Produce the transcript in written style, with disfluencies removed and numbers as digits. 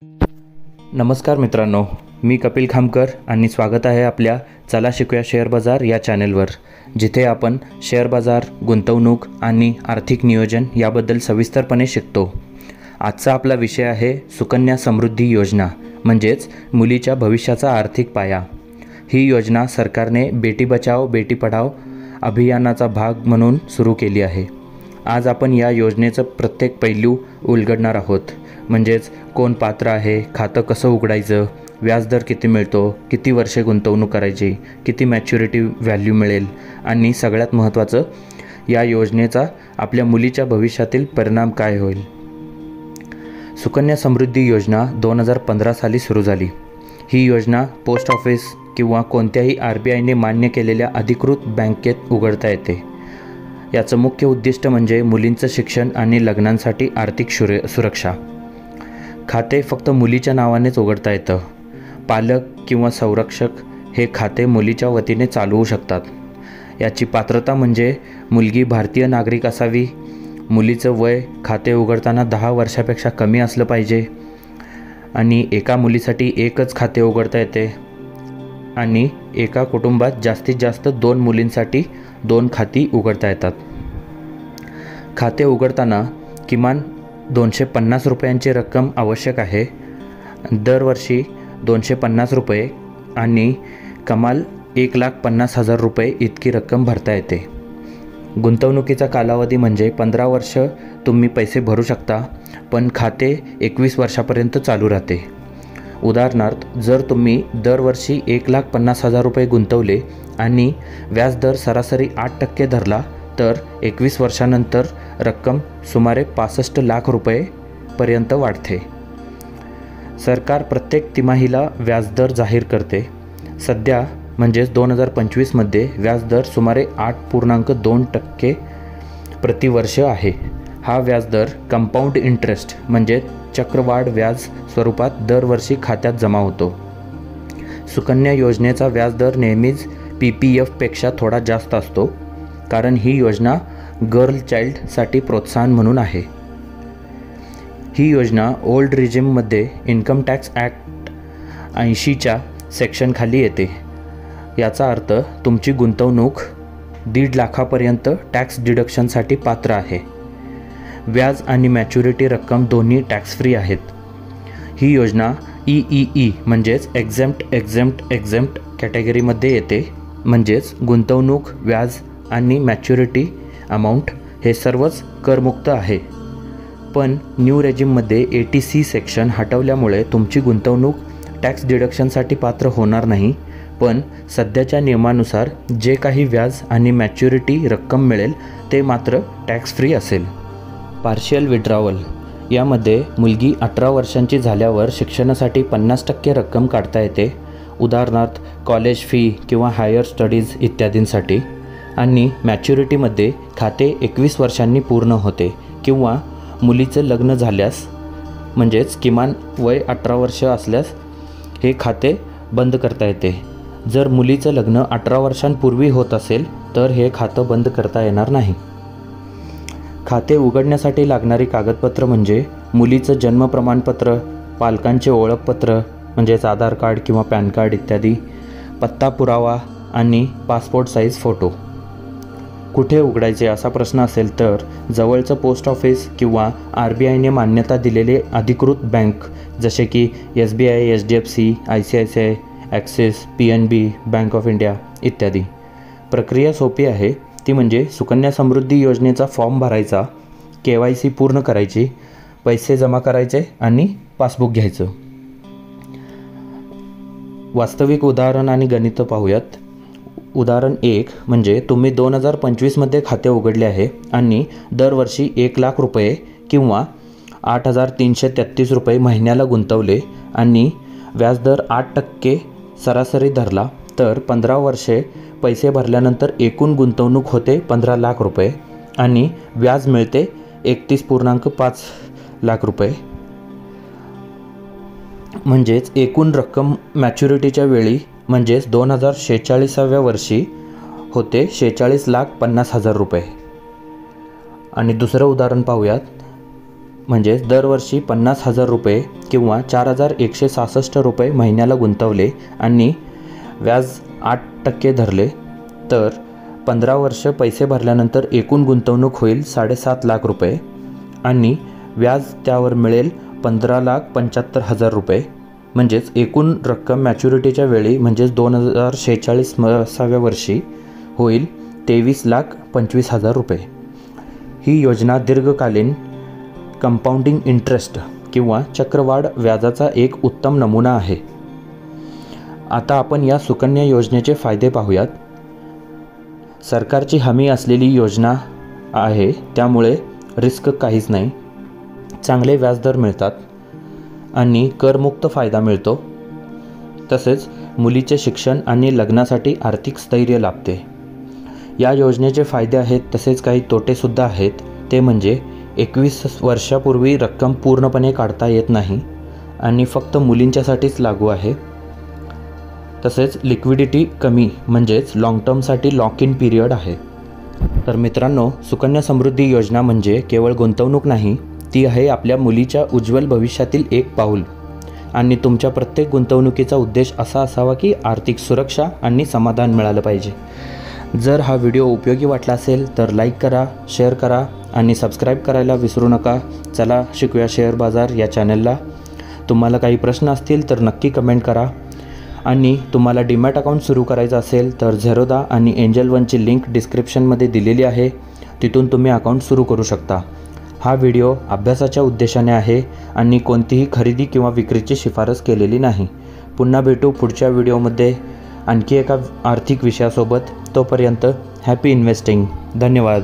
नमस्कार मित्रांनो, मी कपिल खामकर आणि स्वागत आहे आपल्या चला शिकूया शेअर बाजार या चॅनलवर, जिथे आपण शेअर बाजार, गुंतवणूक आणि आर्थिक नियोजन याबद्दल सविस्तरपणे शिकतो. आजचा आपला विषय आहे सुकन्या समृद्धी योजना, म्हणजेच मुलीच्या भविष्याचा आर्थिक पाया. ही योजना सरकारने बेटी बचाओ बेटी पढाओ अभियानाचा भाग म्हणून सुरू केली आहे. आज आपण या योजनेचं प्रत्येक पैलू उलगडणार आहोत. म्हणजेच कोण पात्र आहे, खातं कसं उघडायचं, व्याजदर किती मिळतो, किती वर्षे गुंतवणूक करायची, किती मॅच्युरिटी व्हॅल्यू मिळेल आणि सगळ्यात महत्त्वाचं, या योजनेचा आपल्या मुलीच्या भविष्यातील परिणाम काय होईल. सुकन्या समृद्धी योजना 2015 साली सुरू झाली. ही योजना पोस्ट ऑफिस किंवा कोणत्याही RBIने मान्य केलेल्या अधिकृत बँकेत उघडता येते. याचं मुख्य उद्दिष्ट म्हणजे मुलींचं शिक्षण आणि लग्नांसाठी आर्थिक सुरक्षा. खाते फक्त मुलीच्या नावानेच उघडता येतं. पालक किंवा संरक्षक हे खाते मुलीच्या वतीने चालवू शकतात. याची पात्रता म्हणजे मुलगी भारतीय नागरिक असावी, मुलीचं वय खाते उघडताना 10 वर्षापेक्षा कमी असलं पाहिजे आणि एका मुलीसाठी एकच खाते उघडता येते आणि एका कुटुंबात जास्तीत जास्त 2 मुलींसाठी 2 खाती उघडता येतात. खाते उघडताना किमान 250 रुपयांची रक्कम आवश्यक आहे. दरवर्षी 250 रुपये आणि कमाल 1,50,000 रुपये इतकी रक्कम भरता येते. गुंतवणुकीचा कालावधी म्हणजे 15 वर्ष तुम्ही पैसे भरू शकता, पण खाते 21 वर्षापर्यंत चालू राहते. उदाहरणार्थ, जर तुम्ही दरवर्षी 1,50,000 रुपये गुंतवले आणि व्याजदर सरासरी 8% धरला, तर 21 वर्षानंतर रक्कम सुमारे 65 लाख रुपयेपर्यंत वाढते. सरकार प्रत्येक तिमाहीला व्याजदर जाहीर करते. सध्या म्हणजेच 2025मध्ये व्याजदर सुमारे 8.2% प्रतिवर्ष आहे. हा व्याजदर कंपाऊंड इंटरेस्ट म्हणजे चक्रवाढ व्याज स्वरूपात दरवर्षी खात्यात जमा होतो. सुकन्या योजनेचा व्याजदर नेहमीच PPFपेक्षा थोडा जास्त असतो, कारण ही योजना गर्ल चाइल्डसाठी प्रोत्साहन म्हणून आहे. ही योजना ओल्ड रिजिममध्ये इन्कम टॅक्स ॲक्ट 80च्या सेक्शनखाली येते. याचा अर्थ तुमची गुंतवणूक 1.5 लाखापर्यंत टॅक्स डिडक्शनसाठी पात्र आहे. व्याज आणि मॅच्युरिटी रक्कम दोन्ही टॅक्स फ्री आहेत. ही योजना EEE म्हणजेच एक्झेम्प्ट कॅटेगरीमध्ये येते. म्हणजेच गुंतवणूक, व्याज आणि मॅच्युरिटी अमाऊंट हे सर्वच करमुक्त आहे. पण न्यू रेजिममध्ये 80C सेक्शन हटवल्यामुळे तुमची गुंतवणूक टॅक्स डिडक्शनसाठी पात्र होणार नाही, पण सध्याच्या नियमानुसार जे काही व्याज आणि मॅच्युरिटी रक्कम मिळेल ते मात्र टॅक्स फ्री असेल. पार्शियल विड्रॉवल यामध्ये मुलगी 18 वर्षांची झाल्यावर शिक्षणासाठी 50% रक्कम काढता येते. उदाहरणार्थ कॉलेज फी किंवा हायर स्टडीज इत्यादींसाठी. आणि मॅच्युरिटीमध्ये खाते 21 वर्षांनी पूर्ण होते किंवा मुलीचं लग्न झाल्यास, म्हणजेच किमान वय 18 वर्ष असल्यास हे खाते बंद करता येते. जर मुलीचं लग्न 18 वर्षांपूर्वी होत असेल तर हे खातं बंद करता येणार नाही. खाते उघडण्यासाठी लागणारी कागदपत्र म्हणजे मुलीचं जन्म प्रमाणपत्र, पालकांचे ओळखपत्र म्हणजेच आधार कार्ड किंवा पॅन कार्ड इत्यादी, पत्ता पुरावा आणि पासपोर्ट साईज फोटो. कुठे उघडायचे असा प्रश्न असेल तर जवळचं पोस्ट ऑफिस किंवा RBIने मान्यता दिलेले अधिकृत बँक जसे की SBI, HDFC, ICICI, axis, PNB, bank of India इत्यादी. प्रक्रिया सोपी आहे. ती म्हणजे सुकन्या समृद्धी योजनेचा फॉर्म भरायचा, KYC पूर्ण करायची, पैसे जमा करायचे आणि पासबुक घ्यायचं. वास्तविक उदाहरण आणि गणितं पाहूयात. उदाहरण 1 म्हणजे तुम्ही 2025मध्ये खाते उघडले आहे आणि दरवर्षी 1 लाख रुपये किंवा 8,333 रुपये महिन्याला गुंतवले आणि व्याजदर 8% सरासरी धरला, तर 15 वर्षे पैसे भरल्यानंतर एकूण गुंतवणूक होते 15 लाख रुपये आणि व्याज मिळते 31.5 लाख रुपये. म्हणजेच एकूण रक्कम मॅच्युरिटीच्या वेळी म्हणजेच 2046व्या वर्षी होते 46,50,000 रुपये. आणि दुसरं उदाहरण पाहूयात. म्हणजेच दरवर्षी 50,000 रुपये किंवा 4,166 रुपये महिन्याला गुंतवले आणि व्याज 8% धरले तर 15 वर्ष पैसे भरल्यानंतर एकूण गुंतवणूक होईल 7.5 लाख रुपये आणि व्याज त्यावर मिळेल 15,75,000 रुपये. म्हणजेच एकूण रक्कम मॅच्युरिटीच्या वेळी म्हणजेच 2046व्या वर्षी होईल 23,25,000 रुपये. ही योजना दीर्घकालीन कंपाऊंडिंग इंटरेस्ट किंवा चक्रवाढ व्याजाचा एक उत्तम नमुना आहे. आता आपण या सुकन्या योजनेचे फायदे पाहूयात. सरकारची हमी असलेली योजना आहे, त्यामुळे रिस्क काहीच नाही. चांगले व्याजदर मिळतात आणि करमुक्त फायदा मिळतो. तसेच मुलीचे शिक्षण आणि लग्नासाठी आर्थिक स्थैर्य लाभते. या योजनेचे फायदे आहेत, तसेच काही तोटेसुद्धा आहेत. ते म्हणजे 21 वर्षापूर्वी रक्कम पूर्णपणे काढता येत नाही आणि फक्त मुलींच्यासाठीच लागू आहे. तसेच लिक्विडिटी कमी म्हणजेच लाँग टर्मसाठी लॉक इन पिरियड आहे. तर मित्रांनो, सुकन्या समृद्धी योजना म्हणजे केवळ गुंतवणूक नाही, ती आहे आपल्या मुलीच्या उज्ज्वल भविष्यातील एक पाऊल. आणि तुमच्या प्रत्येक गुंतवणुकीचा उद्देश असा असावा की आर्थिक सुरक्षा आणि समाधान मिळालं पाहिजे. जर हा व्हिडिओ उपयोगी वाटला असेल तर लाईक करा, शेअर करा आणि सबस्क्राईब करायला विसरू नका. चला शिकूया शेअर बाजार या चॅनलला. तुम्हाला काही प्रश्न असतील तर नक्की कमेंट करा. आणि तुम्हाला डीमॅट अकाउंट सुरू करायचं असेल तर झेरोदा आणि एंजल वनची लिंक डिस्क्रिप्शनमध्ये दिलेली आहे. तिथून तुम्ही अकाउंट सुरू करू शकता. हा व्हिडिओ अभ्यासाच्या उद्देशाने आहे आणि कोणतीही खरेदी किंवा विक्रीची शिफारस केलेली नाही. पुन्हा भेटू पुढच्या व्हिडिओमध्ये आणखी एका आर्थिक विषयासोबत. तोपर्यंत हॅपी इन्व्हेस्टिंग. धन्यवाद.